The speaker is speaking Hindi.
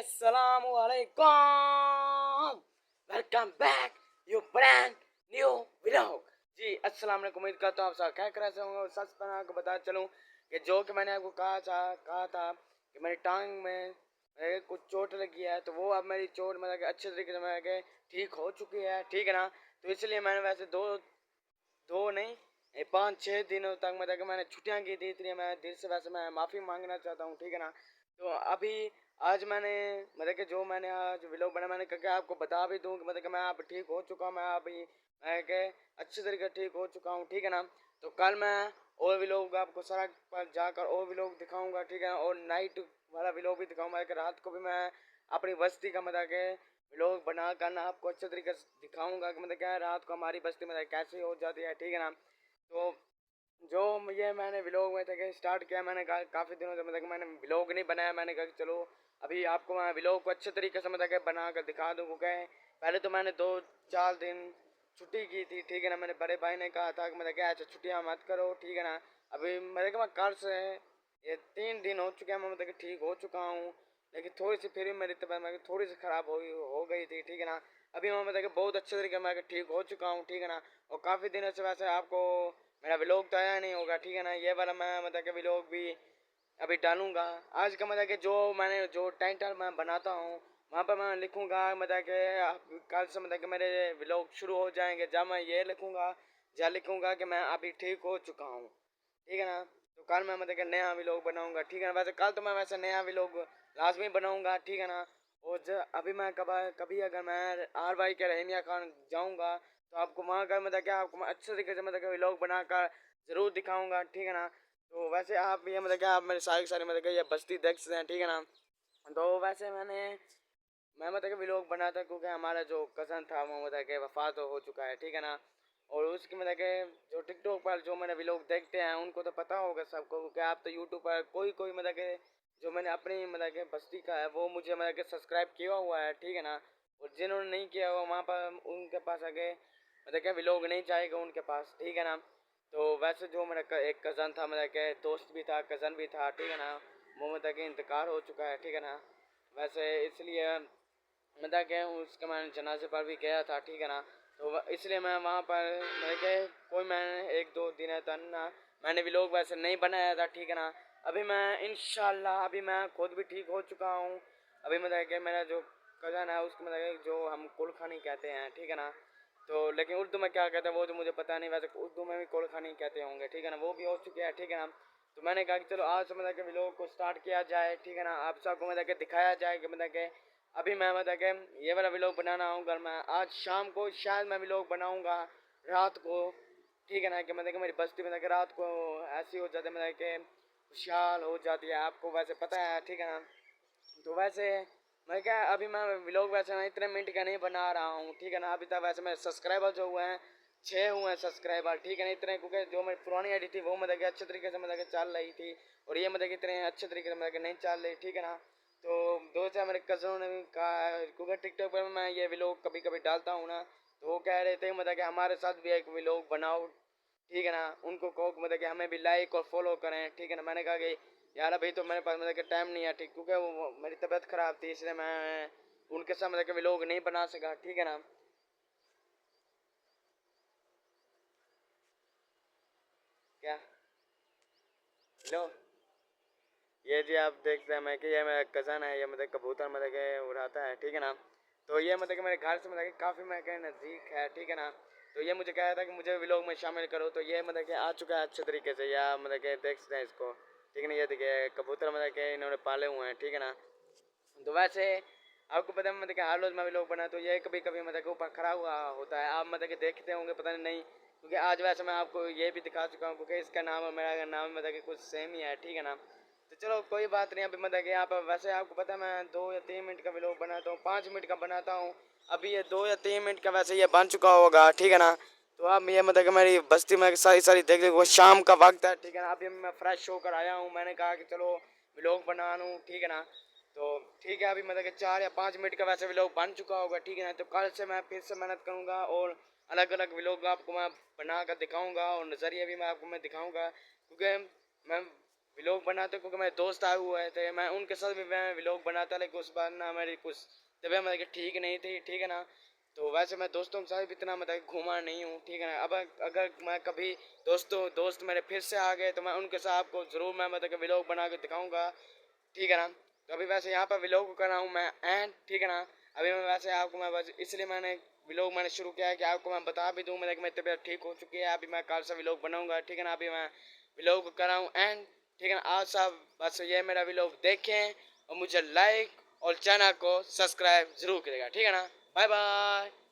Assalamu alaikum. Welcome back. You brand new vlog. जी अस्सलाम वालेकुम। उम्मीद करता हूँ आप सब क्या कर रहे होंगे। सच पर आपको बता चलूँ कि जो कि मैंने आपको कहा था कि मेरी टांग में मेरे कुछ चोट लगी है, तो वो अब मेरी चोट मतलब कि अच्छे तरीके से मतलब कि ठीक हो चुकी है, ठीक है ना। तो इसलिए मैंने वैसे दो दो नहीं 5-6 दिनों तक मतलब कि मैंने छुट्टियाँ की थी, इसलिए मैं दिल से वैसे मैं माफ़ी मांगना चाहता हूँ, ठीक है ना। तो अभी आज मैंने मतलब कि जो मैंने आज व्लॉग बना, मैंने कहा कि आपको बता भी दूँ कि मतलब कि मैं अब ठीक हो चुका हूँ, मैं अभी मैं के अच्छे तरीके ठीक हो चुका हूँ, ठीक है ना। तो कल मैं और व्लॉग आपको सड़क पर जाकर और व्लॉग दिखाऊंगा, ठीक है ना। और नाइट वाला व्लॉग भी दिखाऊंगा कि रात को भी मैं अपनी बस्ती का मतलब के व्लॉग बना कर ना आपको अच्छे तरीके से दिखाऊंगा कि मतलब क्या रात को हमारी बस्ती मतलब कैसे हो जाती है, ठीक है ना। तो जो ये मैंने व्लॉग में थे स्टार्ट किया, मैंने कहा काफ़ी दिनों से मतलब कि मैंने व्लॉग नहीं बनाया। मैंने कहा कि चलो अभी आपको मैं व्लॉग को अच्छे तरीके से मतलब कि बना कर दिखा दूँ। क्योंकि पहले तो मैंने 2-4 दिन छुट्टी की थी, ठीक है ना। मेरे बड़े भाई ने कहा था कि मतलब क्या अच्छा छुट्टियाँ मत करो, ठीक है ना। अभी मतलब कि मैं कल से ये 3 दिन हो चुके हैं, मैं मतलब कि ठीक हो चुका हूँ। लेकिन थोड़ी सी फिर भी मेरी तबीयत मतलब थोड़ी सी ख़राब हो गई थी, ठीक है ना। अभी मैं मतलब कि बहुत अच्छे तरीके मैं ठीक हो चुका हूँ, ठीक है ना। और काफ़ी दिनों से वैसे आपको मेरा व्लॉग तो आया नहीं होगा, ठीक है ना। ये वाला मैं मतलब कि व्लॉग भी अभी डालूंगा। आज का मतलब कि जो मैंने जो टाइटल मैं बनाता हूँ वहाँ पर मैं लिखूँगा मतलब कि कल से मतलब कि मेरे व्लॉग शुरू हो जाएंगे, जब मैं ये लिखूँगा या लिखूँगा कि मैं अभी ठीक हो चुका हूँ, ठीक है ना। तो कल मैं मतलब कि नया व्लॉग बनाऊँगा, ठीक है ना। वैसे कल तो मैं वैसे नया व्लॉग लाजमी बनाऊँगा, ठीक है ना। और अभी मैं कभी अगर मैं आर वाई के रहीमिया खान जाऊँगा तो आपको वहाँ का मतलब क्या आपको मैं अच्छे तरीके से मतलब कि व्लॉग बनाकर ज़रूर दिखाऊँगा, ठीक है ना। तो वैसे आप ये मतलब क्या आप मेरे सारे मतलब कि ये बस्ती देख सकते हैं, ठीक है ना। तो वैसे मैं मतलब कि व्लॉग बना था क्योंकि हमारा जो कज़न था वो मतलब कि वफात हो चुका है, ठीक है ना। और उसकी मतलब कि जो टिकटॉक पर जो मैंने व्लॉग देखते हैं उनको तो पता होगा सबको, क्योंकि आप तो यूट्यूब पर कोई कोई मतलब कि जो मैंने अपनी मतलब कि बस्ती का है वो मुझे मतलब कि सब्सक्राइब किया हुआ है, ठीक है ना। और जिन्होंने नहीं किया हुआ वहाँ पर उनके पास आगे मतलब कि व्लॉग नहीं जाएगा उनके पास, ठीक है ना। तो वैसे जो मेरा एक कज़न था मतलब कि दोस्त भी था कज़न भी था, ठीक है ना। वो मतलब कि इंतकाल हो चुका है, ठीक है ना। वैसे इसलिए मतलब कि उसके मैं जनाजे पर भी गया था, ठीक है ना। तो इसलिए मैं वहाँ पर मतलब कि कोई मैंने 1-2 दिन तक ना मैंने व्लॉग वैसे नहीं बनाया था, ठीक है ना। अभी मैं इंशाल्लाह अभी मैं खुद भी ठीक हो चुका हूँ। अभी मतलब कि मेरा जो कज़न है उसको मतलब जो हम कुलखानी कहते हैं, ठीक है ना। तो लेकिन उर्दू में क्या कहते हैं वो तो मुझे पता नहीं, वैसे उर्दू में भी कुलखानी कहते होंगे, ठीक है ना। वो भी हो चुके हैं, ठीक है ना। तो मैंने कहा कि चलो आज से मतलब कि व्लॉग को स्टार्ट किया जाए, ठीक है ना। आप सबको मतलब कि दिखाया जाए कि मतलब कि अभी मैं मतलब कि ये वाला व्लॉग बनाना आऊँगा मैं आज शाम को, शायद मैं व्लॉग बनाऊँगा रात को, ठीक है ना। कि मतलब कि मेरी बस्ती मतलब कि रात को ऐसी हो जाती है मतलब कि खुशहाल हो जाती है, आपको वैसे पता है, ठीक है ना। तो वैसे मैं क्या अभी मैं व्लॉग वैसे मैं इतने मिनट का नहीं बना रहा हूँ, ठीक है ना। अभी तक वैसे मेरे सब्सक्राइबर जो हुए हैं 6 हुए हैं सब्सक्राइबर, ठीक है ना। इतने क्योंकि जो मेरी पुरानी आईडी थी वो मतलब कि अच्छे तरीके से मतलब कि चल रही थी, और ये मतलब कि इतने अच्छे तरीके से मतलब कि नहीं चल रही, ठीक है ना। तो दो चार मेरे कज़नों ने भी कहा, क्योंकि टिकटॉक पर मैं ये व्लॉग कभी कभी डालता हूँ ना, तो वो कह रहे थे मतलब कि हमारे साथ भी एक व्लॉग बनाओ, ठीक है ना। उनको कहो मतलब कि हमें भी लाइक और फॉलो करें, ठीक है ना। मैंने कहा कि यार अभी तो मेरे पास मतलब कि टाइम नहीं है, ठीक, क्योंकि वो मेरी तबीयत ख़राब थी इसलिए मैं उनके साथ मतलब कि व्लॉग नहीं बना सका, ठीक है ना। क्या हेलो, ये जी आप देखते हैं मैं कि ये मेरा कज़न है, ये मतलब कबूतर मतलब कि उड़ाता है, ठीक है ना। तो ये मतलब कि मेरे घर से मतलब कि काफ़ी मतलब कि नज़दीक है, ठीक है ना। तो ये मुझे कहा था कि मुझे व्लॉग में शामिल करो, तो ये मतलब कि आ चुका है अच्छे तरीके से, या मतलब कि देख सकते हैं इसको, ठीक है ना। ये देखिए कबूतर मतलब कि इन्होंने पाले हुए हैं, ठीक है ना। तो वैसे आपको पता है मतलब कि हर रोज़ मैं व्लॉग बना तो ये कभी कभी मतलब कि ऊपर खड़ा हुआ होता है, आप मतलब कि देखते होंगे पता नहीं, क्योंकि आज वैसे मैं आपको ये भी दिखा चुका हूँ क्योंकि इसका नाम और मेरा नाम मतलब कि कुछ सेम ही है, ठीक है ना। तो चलो कोई बात नहीं। अभी मतलब कि यहाँ पर वैसे आपको पता है मैं 2 या 3 मिनट का व्लॉग बनाता हूँ, 5 मिनट का बनाता हूँ। अभी ये 2 या 3 मिनट का वैसे ये बन चुका होगा, ठीक है ना। तो अब ये मतलब कि मेरी बस्ती में सारी सारी देख ली, वो शाम का वक्त है, ठीक है ना। अभी मैं फ्रेश होकर आया हूँ, मैंने कहा कि चलो व्लॉग बना लूँ, ठीक है ना। तो ठीक है अभी मतलब कि 4 या 5 मिनट का वैसे व्लॉग बन चुका होगा, ठीक है ना। तो कल से मैं फिर से मेहनत करूँगा और अलग अलग व्लॉग आपको मैं बना कर दिखाऊँगा, और नज़रिए भी मैं आपको मैं दिखाऊँगा, क्योंकि मैं व्लॉग बनाते, क्योंकि मेरे दोस्त आए हुए थे, मैं उनके साथ भी मैं व्लॉग बनाता, लेकिन उस बार ना मेरी कुछ तबीयत मतलब ठीक नहीं थी, ठीक है ना। तो वैसे मैं दोस्तों के साथ भी इतना मतलब घूमा नहीं हूँ, ठीक है ना। अब अगर मैं कभी दोस्त मेरे फिर से आ गए तो मैं उनके साथ आपको ज़रूर मैं मतलब कि व्लॉग बना के दिखाऊँगा, ठीक है ना। तो अभी वैसे यहाँ पर व्लॉग कर रहा हूँ मैं एंड, ठीक है ना। अभी मैं वैसे आपको मैं बस इसलिए मैंने व्लॉग मैंने शुरू किया है कि आपको मैं बता भी दूँ मतलब कि मेरी तबीयत ठीक हो चुकी है, अभी मैं कल से व्लॉग बनाऊँगा, ठीक है ना। अभी मैं व्लॉग कर रहा हूँ एंड, ठीक है ना। आप सब बस ये मेरा व्लॉग देखें और मुझे लाइक और चैनल को सब्सक्राइब ज़रूर करेगा, ठीक है ना। Bye bye.